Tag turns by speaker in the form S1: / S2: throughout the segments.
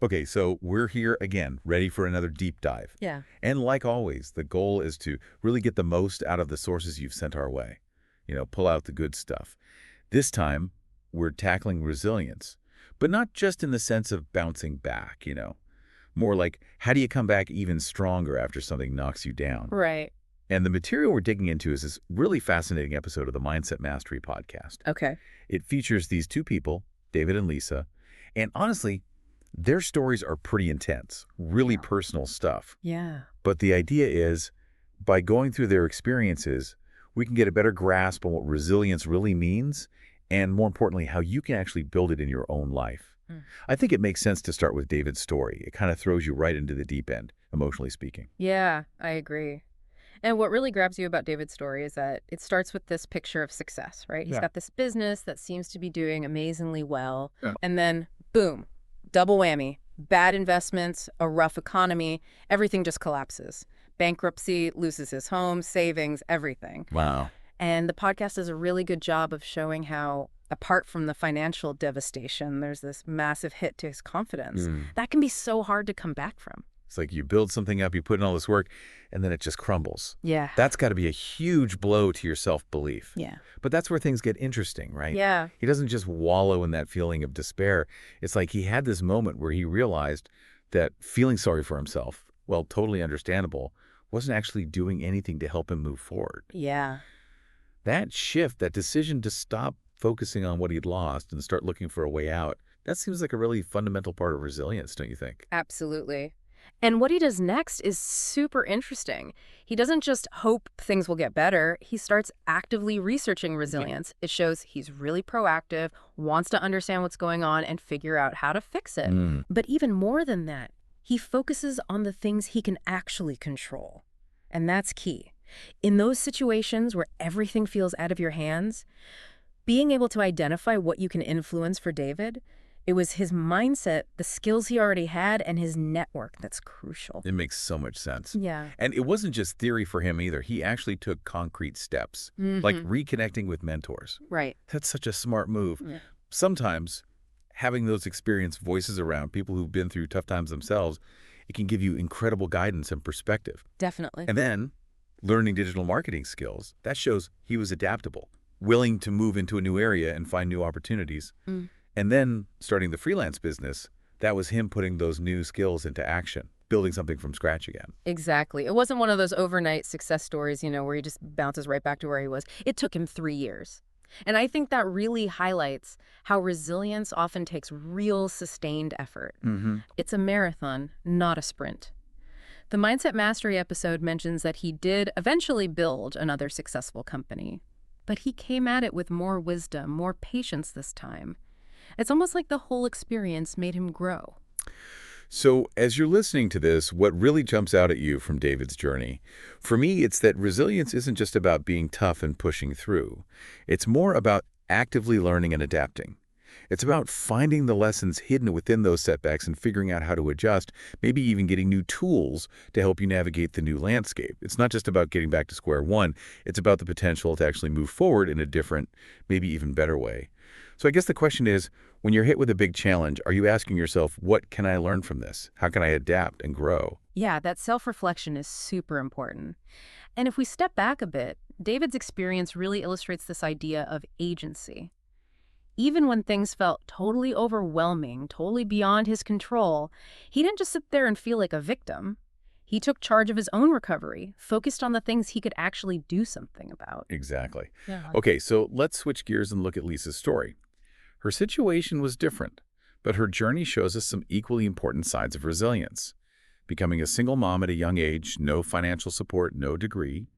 S1: Okay, so we're here again, ready for another deep dive.
S2: Yeah.
S1: And like always, the goal is to really get the most out of the sources you've sent our way. Pull out the good stuff. This time, we're tackling resilience, but not just in the sense of bouncing back. More like, how do you come back even stronger after something knocks you down?
S2: Right.
S1: And the material we're digging into is this really fascinating episode of the Mindset Mastery podcast.
S2: Okay.
S1: It features these two people, David and Lisa, and honestly, their stories are pretty intense, really personal stuff.
S2: Yeah.
S1: But the idea is, by going through their experiences, we can get a better grasp on what resilience really means, and more importantly, how you can actually build it in your own life.
S2: Mm.
S1: I think it makes sense to start with David's story. It kind of throws you right into the deep end, emotionally speaking.
S2: Yeah, I agree. And what really grabs you about David's story is that it starts with this picture of success, right? He's
S1: Yeah.
S2: got this business that seems to be doing amazingly well.
S1: Yeah.
S2: And then, boom, double whammy. Bad investments, a rough economy, everything just collapses. Bankruptcy, loses his home, savings, everything.
S1: Wow.
S2: And the podcast does a really good job of showing how, apart from the financial devastation, there's this massive hit to his confidence. That can be so hard to come back from.
S1: It's like you build something up, you put in all this work, and then it just crumbles.
S2: Yeah.
S1: That's got to be a huge blow to your self-belief.
S2: Yeah.
S1: But that's where things get interesting, right?
S2: Yeah.
S1: He doesn't just wallow in that feeling of despair. It's like he had this moment where he realized that feeling sorry for himself, well, totally understandable, wasn't actually doing anything to help him move forward.
S2: Yeah.
S1: That shift, that decision to stop focusing on what he'd lost and start looking for a way out, that seems like a really fundamental part of resilience, don't you think?
S2: Absolutely. And what he does next is super interesting. He doesn't just hope things will get better. He starts actively researching resilience. It shows he's really proactive, wants to understand what's going on and figure out how to fix it. But even more than that, he focuses on the things he can actually control. And that's key. In those situations where everything feels out of your hands, being able to identify what you can influence for David, it was his mindset, the skills he already had, and his network that's crucial.
S1: It makes so much sense.
S2: Yeah.
S1: And it wasn't just theory for him either. He actually took concrete steps, like reconnecting with mentors.
S2: Right.
S1: That's such a smart move.
S2: Yeah.
S1: Sometimes having those experienced voices around, people who've been through tough times themselves, it can give you incredible guidance and perspective.
S2: Definitely.
S1: And then learning digital marketing skills, that shows he was adaptable, willing to move into a new area and find new opportunities. And then starting the freelance business, that was him putting those new skills into action, building something from scratch again.
S2: Exactly. It wasn't one of those overnight success stories, where he just bounces right back to where he was. It took him 3 years. And I think that really highlights how resilience often takes real sustained effort. It's a marathon, not a sprint. The Mindset Mastery episode mentions that he did eventually build another successful company, but he came at it with more wisdom, more patience this time. It's almost like the whole experience made him grow.
S1: So as you're listening to this, what really jumps out at you from David's journey? For me, it's that resilience isn't just about being tough and pushing through. It's more about actively learning and adapting. It's about finding the lessons hidden within those setbacks and figuring out how to adjust, maybe even getting new tools to help you navigate the new landscape. It's not just about getting back to square one. It's about the potential to actually move forward in a different, maybe even better way. So I guess the question is, when you're hit with a big challenge, are you asking yourself, what can I learn from this? How can I adapt and grow?
S2: Yeah, that self-reflection is super important. And if we step back a bit, David's experience really illustrates this idea of agency. Even when things felt totally overwhelming, totally beyond his control, he didn't just sit there and feel like a victim. He took charge of his own recovery, focused on the things he could actually do something about.
S1: Exactly.
S2: Yeah.
S1: Okay, so let's switch gears and look at Lisa's story. Her situation was different, but her journey shows us some equally important sides of resilience. Becoming a single mom at a young age, no financial support, no degree.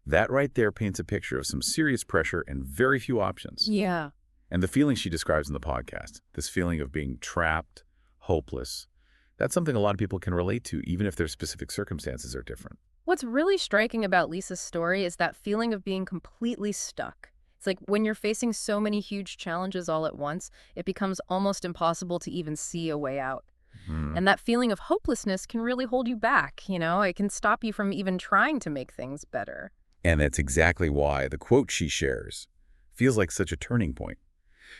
S1: That right there paints a picture of some serious pressure and very few options.
S2: Yeah.
S1: And the feeling she describes in the podcast, this feeling of being trapped, hopeless, that's something a lot of people can relate to, even if their specific circumstances are different.
S2: What's really striking about Lisa's story is that feeling of being completely stuck. It's like when you're facing so many huge challenges all at once, it becomes almost impossible to even see a way out. And that feeling of hopelessness can really hold you back, It can stop you from even trying to make things better.
S1: And that's exactly why the quote she shares feels like such a turning point.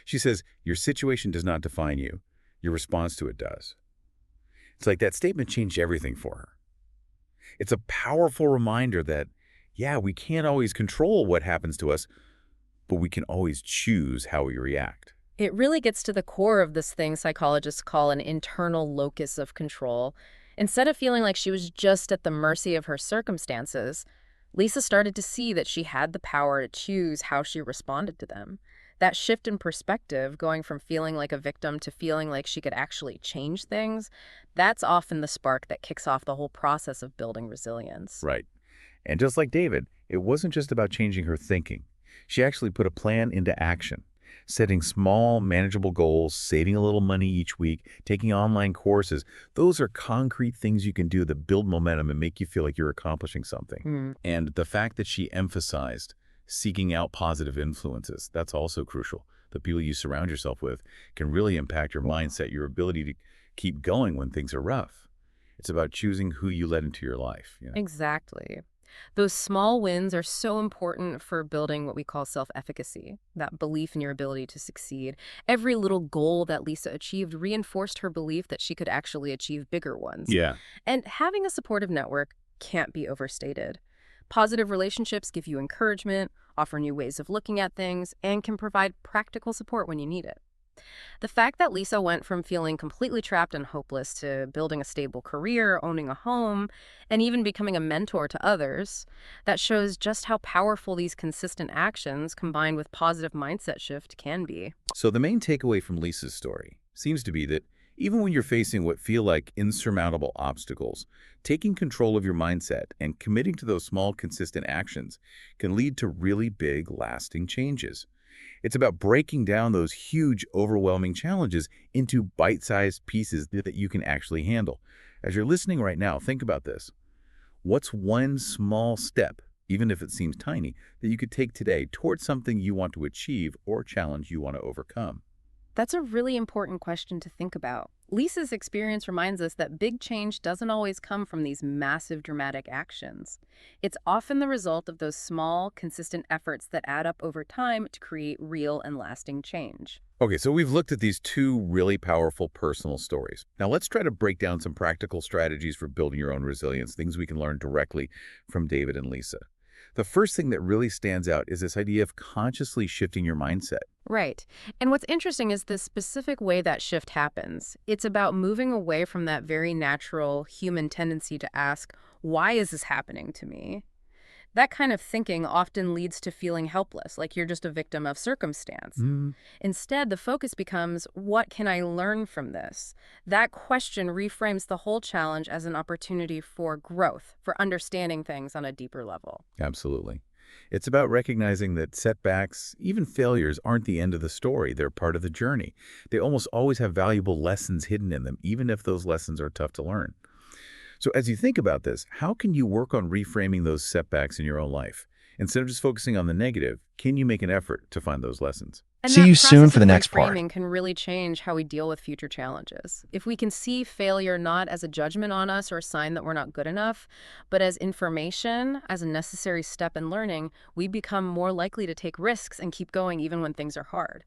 S1: She says, your situation does not define you. Your response to it does. It's like that statement changed everything for her. It's a powerful reminder that, yeah, we can't always control what happens to us, but we can always choose how we react.
S2: It really gets to the core of this thing psychologists call an internal locus of control. Instead of feeling like she was just at the mercy of her circumstances, Lisa started to see that she had the power to choose how she responded to them. That shift in perspective, going from feeling like a victim to feeling like she could actually change things, that's often the spark that kicks off the whole process of building resilience.
S1: Right. And just like David, it wasn't just about changing her thinking. She actually put a plan into action, setting small, manageable goals, saving a little money each week, taking online courses. Those are concrete things you can do that build momentum and make you feel like you're accomplishing something.
S2: Hmm.
S1: And the fact that she emphasized seeking out positive influences, that's also crucial. The people you surround yourself with can really impact your mindset, your ability to keep going when things are rough. It's about choosing who you let into your life.
S2: Exactly. Those small wins are so important for building what we call self-efficacy, that belief in your ability to succeed. Every little goal that Lisa achieved reinforced her belief that she could actually achieve bigger ones.
S1: Yeah.
S2: And having a supportive network can't be overstated. Positive relationships give you encouragement, offer new ways of looking at things, and can provide practical support when you need it. The fact that Lisa went from feeling completely trapped and hopeless to building a stable career, owning a home, and even becoming a mentor to others, that shows just how powerful these consistent actions combined with positive mindset shift can be.
S1: So the main takeaway from Lisa's story seems to be that even when you're facing what feel like insurmountable obstacles, taking control of your mindset and committing to those small, consistent actions can lead to really big, lasting changes. It's about breaking down those huge, overwhelming challenges into bite-sized pieces that you can actually handle. As you're listening right now, think about this. What's one small step, even if it seems tiny, that you could take today towards something you want to achieve or challenge you want to overcome?
S2: That's a really important question to think about. Lisa's experience reminds us that big change doesn't always come from these massive dramatic actions. It's often the result of those small, consistent efforts that add up over time to create real and lasting change.
S1: Okay, so we've looked at these two really powerful personal stories. Now let's try to break down some practical strategies for building your own resilience, things we can learn directly from David and Lisa. The first thing that really stands out is this idea of consciously shifting your mindset.
S2: Right. And what's interesting is the specific way that shift happens. It's about moving away from that very natural human tendency to ask, why is this happening to me? That kind of thinking often leads to feeling helpless, like you're just a victim of circumstance. Instead, the focus becomes, what can I learn from this? That question reframes the whole challenge as an opportunity for growth, for understanding things on a deeper level.
S1: Absolutely. It's about recognizing that setbacks, even failures, aren't the end of the story. They're part of the journey. They almost always have valuable lessons hidden in them, even if those lessons are tough to learn. So as you think about this, how can you work on reframing those setbacks in your own life? Instead of just focusing on the negative, can you make an effort to find those lessons?
S2: And
S3: See
S2: that
S3: you soon
S2: process
S3: for the
S2: of
S3: next part.
S2: reframing can really change how we deal with future challenges. If we can see failure not as a judgment on us or a sign that we're not good enough, but as information, as a necessary step in learning, we become more likely to take risks and keep going even when things are hard.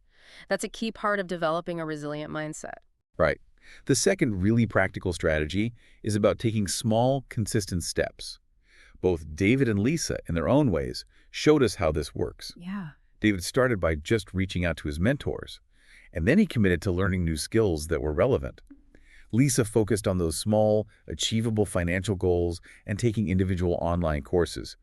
S2: That's a key part of developing a resilient mindset.
S1: Right. The second really practical strategy is about taking small, consistent steps. Both David and Lisa, in their own ways, showed us how this works.
S2: Yeah.
S1: David started by just reaching out to his mentors, and then he committed to learning new skills that were relevant. Lisa focused on those small, achievable financial goals and taking individual online courses.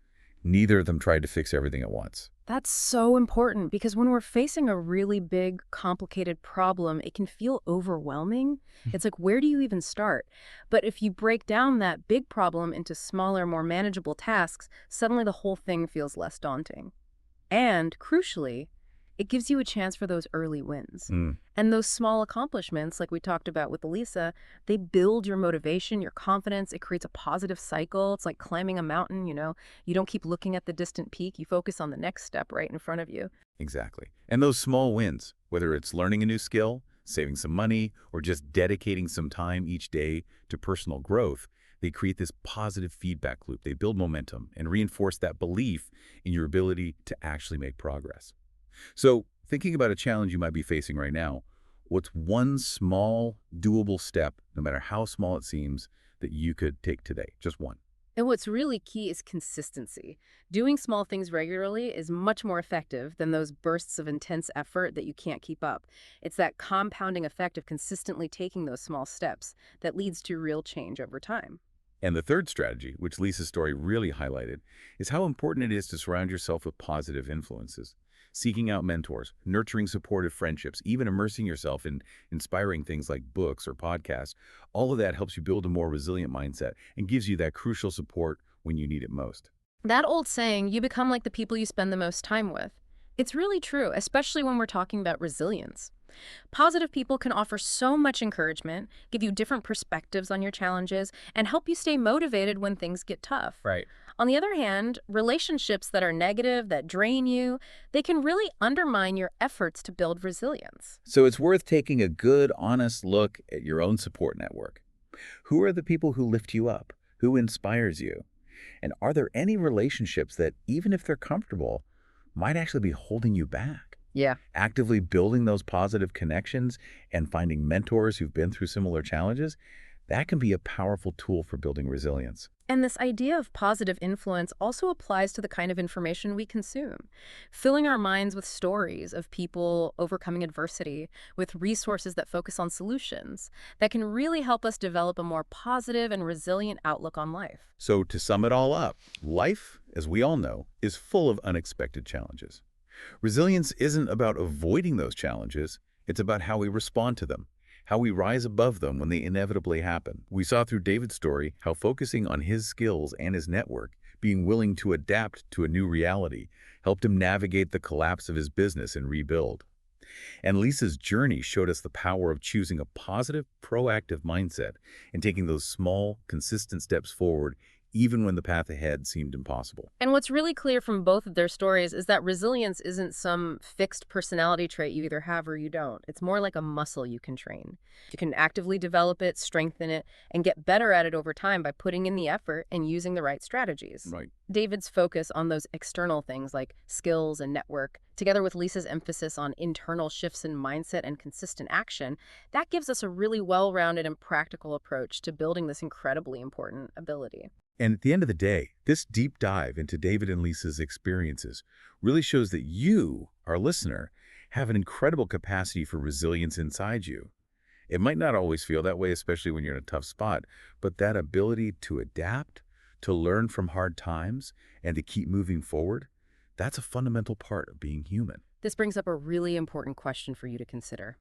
S1: Neither of them tried to fix everything at once.
S2: That's so important because when we're facing a really big, complicated problem, it can feel overwhelming. It's like, where do you even start? But if you break down that big problem into smaller, more manageable tasks, suddenly the whole thing feels less daunting. And crucially, it gives you a chance for those early wins. And those small accomplishments, like we talked about with Elisa, they build your motivation, your confidence. It creates a positive cycle. It's like climbing a mountain, you know. You don't keep looking at the distant peak. You focus on the next step right in front of you.
S1: Exactly. And those small wins, whether it's learning a new skill, saving some money, or just dedicating some time each day to personal growth, they create this positive feedback loop. They build momentum and reinforce that belief in your ability to actually make progress. So, thinking about a challenge you might be facing right now, What's one small, doable step, no matter how small it seems, that you could take today? Just one.
S2: And what's really key is consistency. Doing small things regularly is much more effective than those bursts of intense effort that you can't keep up. It's that compounding effect of consistently taking those small steps that leads to real change over time.
S1: And the third strategy, which Lisa's story really highlighted, is how important it is to surround yourself with positive influences. Seeking out mentors, nurturing supportive friendships, even immersing yourself in inspiring things like books or podcasts, all of that helps you build a more resilient mindset and gives you that crucial support when you need it most.
S2: That old saying, you become like the people you spend the most time with. It's really true, especially when we're talking about resilience. Positive people can offer so much encouragement, give you different perspectives on your challenges, and help you stay motivated when things get tough.
S1: Right.
S2: On the other hand, relationships that are negative, that drain you, they can really undermine your efforts to build resilience.
S1: So it's worth taking a good, honest look at your own support network. Who are the people who lift you up? Who inspires you? And are there any relationships that, even if they're comfortable, might actually be holding you back?
S2: Yeah.
S1: Actively building those positive connections and finding mentors who've been through similar challenges, that can be a powerful tool for building resilience.
S2: And this idea of positive influence also applies to the kind of information we consume. Filling our minds with stories of people overcoming adversity, with resources that focus on solutions, that can really help us develop a more positive and resilient outlook on life.
S1: So to sum it all up, life, as we all know, is full of unexpected challenges. Resilience isn't about avoiding those challenges, it's about how we respond to them, how we rise above them when they inevitably happen. We saw through David's story how focusing on his skills and his network, being willing to adapt to a new reality, helped him navigate the collapse of his business and rebuild. And Lisa's journey showed us the power of choosing a positive, proactive mindset and taking those small, consistent steps forward even when the path ahead seemed impossible.
S2: And what's really clear from both of their stories is that resilience isn't some fixed personality trait you either have or you don't. It's more like a muscle you can train. You can actively develop it, strengthen it, and get better at it over time by putting in the effort and using the right strategies.
S1: Right.
S2: David's focus on those external things like skills and network, together with Lisa's emphasis on internal shifts in mindset and consistent action, that gives us a really well-rounded and practical approach to building this incredibly important ability.
S1: And at the end of the day, this deep dive into David and Lisa's experiences really shows that you, our listener, have an incredible capacity for resilience inside you. It might not always feel that way, especially when you're in a tough spot, but that ability to adapt, to learn from hard times, and to keep moving forward, that's a fundamental part of being human.
S2: This brings up a really important question for you to consider.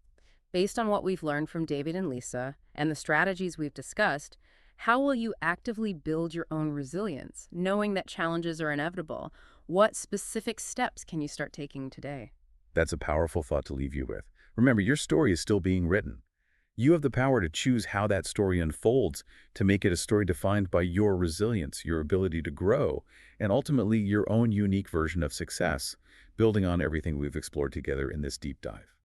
S2: Based on what we've learned from David and Lisa and the strategies we've discussed, how will you actively build your own resilience, knowing that challenges are inevitable? What specific steps can you start taking today?
S1: That's a powerful thought to leave you with. Remember, your story is still being written. You have the power to choose how that story unfolds, to make it a story defined by your resilience, your ability to grow, and ultimately your own unique version of success, building on everything we've explored together in this deep dive.